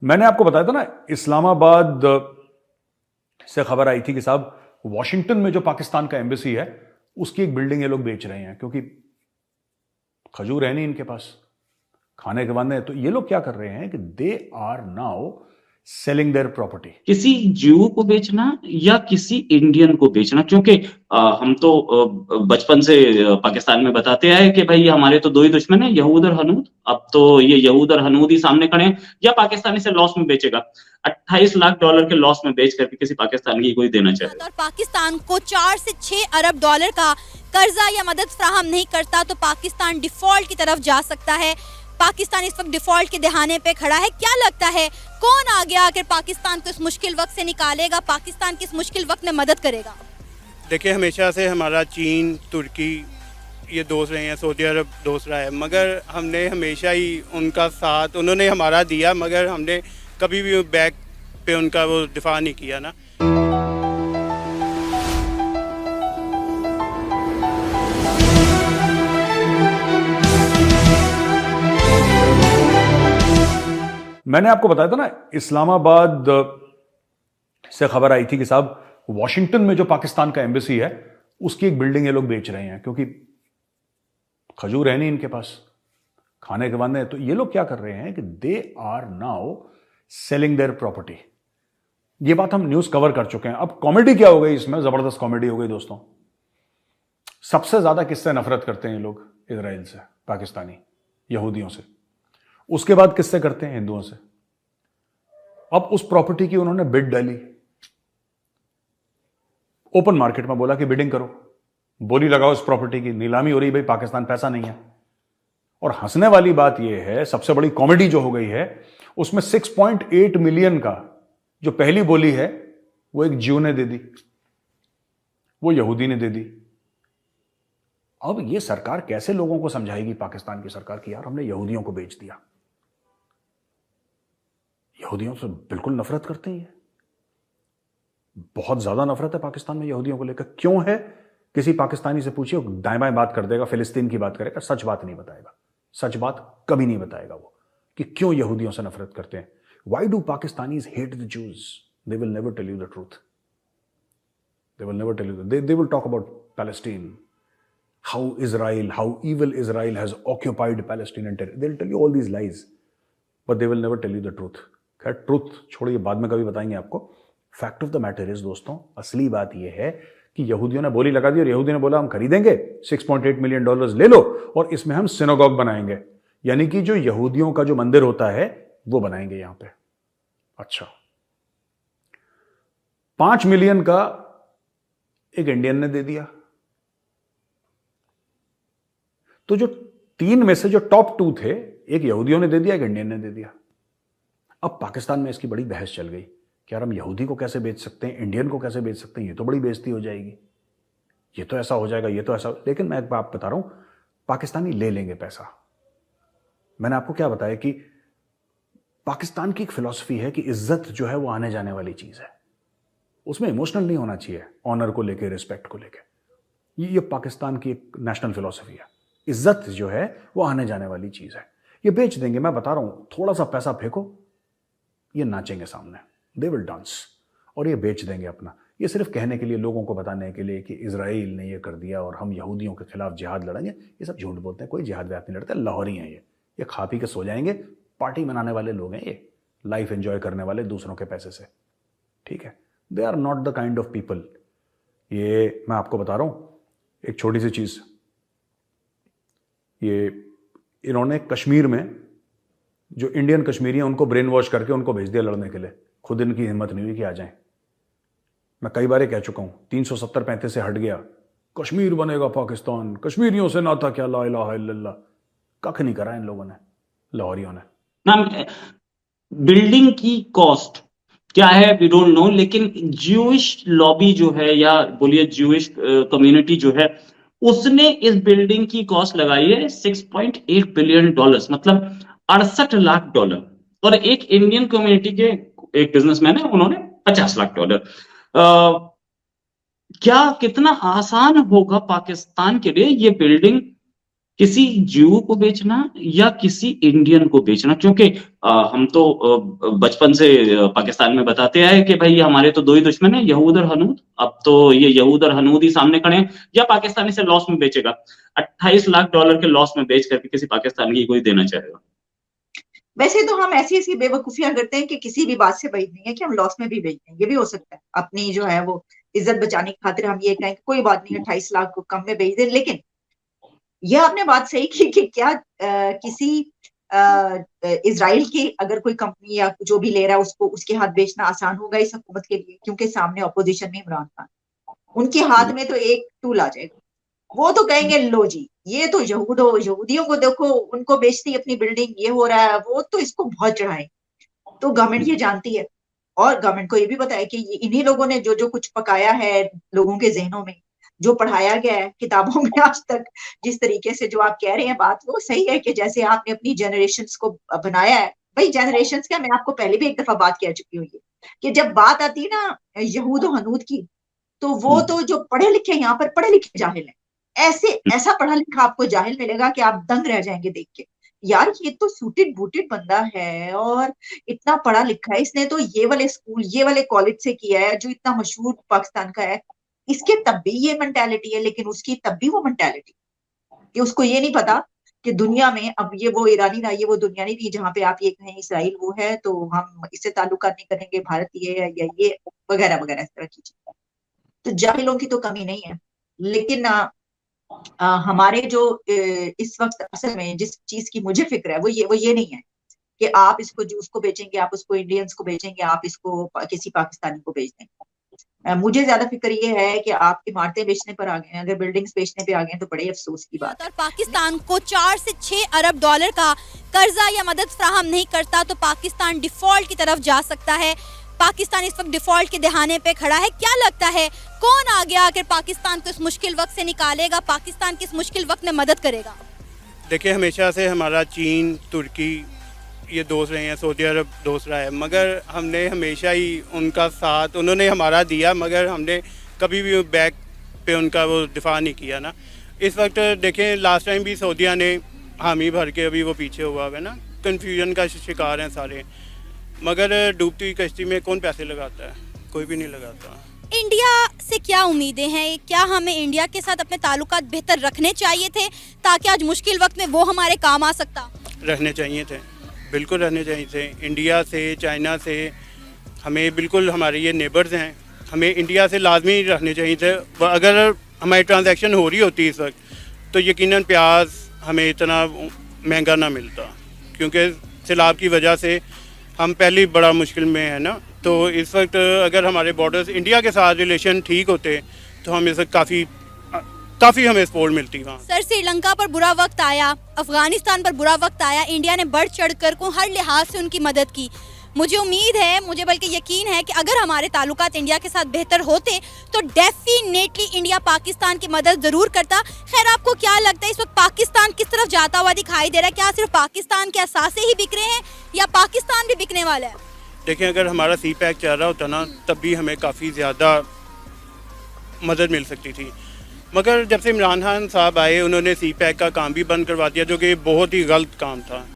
मैंने आपको बताया था ना, इस्लामाबाद से खबर आई थी कि साहब वॉशिंगटन में जो पाकिस्तान का एम्बेसी है उसकी एक बिल्डिंग ये लोग बेच रहे हैं, क्योंकि खजूर है नहीं इनके पास खाने के बाद में। तो ये लोग क्या कर रहे हैं कि they are now selling their property. किसी जीव को बेचना या किसी इंडियन को बेचना, क्योंकि हम तो बचपन से पाकिस्तान में बताते आए कि भाई हमारे तो दो ही दुश्मन है, यहूद और हनूद। अब तो ये यहूद और हनूद ही सामने खड़े हैं। या पाकिस्तान इसे लॉस में बेचेगा, 28 लाख डॉलर के लॉस में बेच करके किसी पाकिस्तान की कोई देना चाहे। और पाकिस्तान को 4 से 6 अरब डॉलर का कर्जा या मदद फ्राहम नहीं करता तो पाकिस्तान डिफॉल्ट की तरफ जा सकता है। पाकिस्तान इस वक्त डिफॉल्ट के दहाने पे खड़ा है। क्या लगता है कौन आगे आकर पाकिस्तान को इस मुश्किल वक्त से निकालेगा, पाकिस्तान की इस मुश्किल वक्त में मदद करेगा? देखिए, हमेशा से हमारा चीन, तुर्की ये दोस्त रहे हैं, सऊदी अरब दोस्त रहा है, मगर हमने हमेशा ही उनका साथ, उन्होंने हमारा दिया, मगर हमने कभी भी बैक पे उनका वो दिफा नहीं किया ना। मैंने आपको बताया था ना, इस्लामाबाद से खबर आई थी कि साहब वॉशिंगटन में जो पाकिस्तान का एम्बेसी है उसकी एक बिल्डिंग ये लोग बेच रहे हैं, क्योंकि खजूर है नहीं इनके पास खाने के बाद में। तो ये लोग क्या कर रहे हैं कि they are now selling their property. ये बात हम न्यूज कवर कर चुके हैं। अब कॉमेडी क्या हो गई इसमें, जबरदस्त कॉमेडी हो गई दोस्तों। सबसे ज्यादा किससे नफरत करते हैं ये लोग? इजराइल से, पाकिस्तानी यहूदियों से। उसके बाद किससे करते हैं? हिंदुओं से। अब उस प्रॉपर्टी की उन्होंने बिड डाली, ओपन मार्केट में बोला कि बिडिंग करो, बोली लगाओ इस प्रॉपर्टी की, नीलामी हो रही। भाई पाकिस्तान पैसा नहीं है। और हंसने वाली बात यह है, सबसे बड़ी कॉमेडी जो हो गई है उसमें 6.8 मिलियन का जो पहली बोली है वो एक ज्यू ने दे दी, वो यहूदी ने दे दी। अब ये सरकार कैसे लोगों को समझाएगी, पाकिस्तान की सरकार, की यार हमने यहूदियों को बेच दिया। यहूदियों से बिल्कुल नफरत करते हैं, बहुत ज्यादा नफरत है पाकिस्तान में यहूदियों को लेकर। क्यों है? किसी पाकिस्तानी से पूछिए, दाएं बाएं बात कर देगा, फिलिस्तीन की बात करेगा, सच बात नहीं बताएगा। सच बात कभी नहीं बताएगा वो, कि क्यों यहूदियों से नफरत करते हैं। Why do Pakistanis hate the Jews? They will never tell you the truth. They will never tell you. They will talk about Palestine, how Israel, how evil Israel has occupied Palestinian territory. They'll tell you all these lies, but they will never tell you the truth. खैर, truth छोड़िए, बाद में कभी बताएंगे आपको। Fact of the matter is दोस्तों, असली बात यह है कि यहूदियों ने बोली लगा दी और यहूदी ने बोला हम खरीदेंगे, 6.8 मिलियन डॉलर्स ले लो और इसमें हम सिनेगॉग बनाएंगे, यानी कि जो यहूदियों का जो मंदिर होता है वो बनाएंगे यहां पे। अच्छा, 5 मिलियन का एक इंडियन ने दे दिया। तो जो 3 में से जो टॉप 2 थे, एक यहूदियों ने दे दिया, एक इंडियन ने दे दिया। अब पाकिस्तान में इसकी बड़ी बहस चल गई कि यार हम यहूदी को कैसे बेच सकते हैं, इंडियन को कैसे बेच सकते हैं, ये तो बड़ी बेइज्जती हो जाएगी, ये तो ऐसा हो जाएगा, ये तो ऐसा। लेकिन मैं एक बात बता रहा हूं, पाकिस्तानी ले लेंगे पैसा। मैंने आपको क्या बताया कि पाकिस्तान की एक फिलॉसफी है कि इज्जत जो है वो आने जाने वाली चीज है, उसमें इमोशनल नहीं होना चाहिए, ऑनर को लेकर, रिस्पेक्ट को लेकर। ये पाकिस्तान की एक नेशनल फिलॉसफी है। इज्जत जो है वो आने जाने वाली चीज है। ये बेच देंगे, मैं बता रहा हूं, थोड़ा सा पैसा फेंको, ये नाचेंगे सामने, दे विल डांस, और ये बेच देंगे अपना। ये सिर्फ कहने के लिए, लोगों को बताने के लिए कि इजराइल ने ये कर दिया और हम यहूदियों के खिलाफ जिहाद लड़ेंगे। ये सब झूठ बोलते हैं, कोई जिहाद व्याद नहीं लड़ते, लाहौरी हैं ये खा पी के सो जाएंगे, पार्टी मनाने वाले लोग हैं ये, लाइफ एंजॉय करने वाले दूसरों के पैसे से, ठीक है। They are not the kind of people. ये मैं आपको बता रहा हूं एक छोटी सी चीज, ये इन्होंने कश्मीर में जो इंडियन कश्मीरी हैं उनको ब्रेन वॉश करके उनको भेज दिया लड़ने के लिए। खुद इनकी हिम्मत नहीं हुई कि आ जाएं। मैं कई बार कह चुका हूं, 370-35 से हट गया, कश्मीर बनेगा पाकिस्तान, कश्मीरियों से नाता क्या, ला इलाहा इल्लल्लाह। कख नहीं करा इन लोगों ने, लाहौरियों ने। मैम, बिल्डिंग की कॉस्ट क्या है वी डोंट नो, लेकिन ज्यूइश लॉबी जो है, या बोलिए ज्यूइश कम्युनिटी जो है, उसने इस बिल्डिंग की कॉस्ट लगाई है 6.8 बिलियन डॉलर्स, मतलब 68 लाख डॉलर। और एक इंडियन कम्युनिटी के एक बिजनेसमैन है, उन्होंने 50 लाख डॉलर। क्या कितना आसान होगा पाकिस्तान के लिए ये बिल्डिंग किसी ज्यू को बेचना या किसी इंडियन को बेचना, क्योंकि हम तो बचपन से पाकिस्तान में बताते आए कि भाई हमारे तो दो ही दुश्मन है, यहूद और हनूद। अब तो ये यहूद और हनूद ही सामने खड़े हैं, या पाकिस्तानी से लॉस में बेचेगा? 28 लाख डॉलर के लॉस में बेच करके किसी पाकिस्तानी की कोई देना चाहेगा? वैसे तो हम ऐसी ऐसी बेवकूफियां करते हैं कि किसी भी बात से बेच देंगे कि हम लॉस में भी बेच देंगे, ये भी हो सकता है। अपनी जो है वो इज्जत बचाने की खातिर हम ये कहें कि कोई बात नहीं, 28 लाख को कम में बेच दें। लेकिन यह आपने बात सही की कि क्या किसी इजराइल की अगर कोई कंपनी या जो भी ले रहा है उसको उसके हाथ बेचना आसान होगा इस हुकूमत के लिए, क्योंकि सामने ऑपोजिशन में इमरान खान, उनके हाथ में तो एक टूल आ जाएगा। वो तो कहेंगे लो जी ये तो यहूदियों को देखो, उनको बेचती अपनी बिल्डिंग, ये हो रहा है, वो तो इसको बहुत चढ़ाए। तो गवर्नमेंट ये जानती है, और गवर्नमेंट को ये भी पता है कि इन्हीं लोगों ने जो जो कुछ पकाया है लोगों के जहनों में, जो पढ़ाया गया है किताबों में आज तक, जिस तरीके से जो आप कह रहे हैं बात, वो सही है कि जैसे आपने अपनी जनरेशन्स को बनाया है। भाई जनरेशन्स क्या, मैं आपको पहले भी एक दफा बात कह चुकी हूँ ये, कि जब बात आती है ना यहूद और हनूद की, तो वो तो जो पढ़े लिखे, यहाँ पर पढ़े लिखे जाहिल है, ऐसा पढ़ा लिखा आपको जाहिल मिलेगा कि आप दंग रह जाएंगे देख के। यार ये तो सूटेड बूटेड बंदा है और इतना पढ़ा लिखा है, इसने तो ये वाले स्कूल ये वाले कॉलेज से किया है जो इतना मशहूर पाकिस्तान का है, इसके तब भी ये मेंटालिटी है। लेकिन उसकी तब भी वो मेंटालिटी कि उसको ये नहीं पता कि दुनिया में अब ये वो ईरानी रहा, ये वो दुनिया नहीं रही जहां पे आप ये कहें इसराइल वो है तो हम इससे ताल्लुकात नहीं करेंगे, भारत ये है या ये वगैरह वगैरह, इस तरह की चीजें। तो जाहिलों की तो कमी नहीं है, लेकिन हमारे जो इस वक्त असल में जिस चीज की मुझे फिक्र है वो ये नहीं है कि आप इसको जूस को बेचेंगे, आप उसको इंडियंस को बेचेंगे, आप इसको किसी पाकिस्तानी को बेच देंगे। मुझे ज्यादा फिक्र ये है कि आप इमारतें बेचने पर आ गए हैं, अगर बिल्डिंग्स बेचने पे आ गए हैं तो बड़े अफसोस की बात है। और पाकिस्तान को 4 से 6 अरब डॉलर का कर्जा या मदद फ्राहम नहीं करता तो पाकिस्तान डिफॉल्ट की तरफ जा सकता है। पाकिस्तान इस वक्त डिफॉल्ट के दहाने पे खड़ा है। क्या लगता है कौन आगे आकर पाकिस्तान को इस मुश्किल वक्त से निकालेगा, पाकिस्तान की इस मुश्किल वक्त में मदद करेगा? देखिए हमेशा से हमारा चीन, तुर्की ये दोस्त रहे हैं, सऊदी अरब दोस्त रहा है, मगर हमने हमेशा ही उनका साथ, उन्होंने हमारा दिया, मगर हमने कभी भी बैक पे उनका वो दिफा नहीं किया ना। इस वक्त देखें लास्ट टाइम भी सऊदिया ने हामी भर के अभी वो पीछे हुआ है ना, कन्फ्यूजन का शिकार हैं सारे। मगर डूबती हुई कश्ती में कौन पैसे लगाता है? कोई भी नहीं लगाता। इंडिया से क्या उम्मीदें हैं? क्या हमें इंडिया के साथ अपने ताल्लुकात बेहतर रखने चाहिए थे ताकि आज मुश्किल वक्त में वो हमारे काम आ सकता? रहने चाहिए थे, बिल्कुल रहने चाहिए थे। इंडिया से, चाइना से, हमें बिल्कुल, हमारे ये नेबर्स हैं, हमें इंडिया से लाजमी रखने चाहिए थे। अगर हमारी ट्रांजैक्शन हो रही होती इस वक्त तो यकीनन प्याज हमें इतना महंगा ना मिलता, क्योंकि सैलाब की वजह से हम पहले बड़ा मुश्किल में है ना। तो इस वक्त अगर हमारे बॉर्डर्स इंडिया के साथ रिलेशन ठीक होते तो हम इस वक्त काफ़ी हमें सपोर्ट मिलती वहाँ। सर श्रीलंका पर बुरा वक्त आया, अफगानिस्तान पर बुरा वक्त आया, इंडिया ने बढ़ चढ़ कर को हर लिहाज से उनकी मदद की। मुझे उम्मीद है, मुझे बल्कि यकीन है कि अगर हमारे ताल्लुकात इंडिया के साथ बेहतर होते तो डेफिनेटली इंडिया पाकिस्तान की मदद ज़रूर करता। खैर आपको क्या लगता है इस वक्त पाकिस्तान किस तरफ जाता हुआ दिखाई दे रहा है? क्या सिर्फ पाकिस्तान के असासे ही बिक रहे हैं या पाकिस्तान भी बिकने वाला है? देखिए अगर हमारा सी पैक चल रहा होता ना तब भी हमें काफ़ी ज़्यादा मदद मिल सकती थी, मगर जब से इमरान खान साहब आए उन्होंने सी पैक का काम भी बंद करवा दिया, जो कि बहुत ही गलत काम था।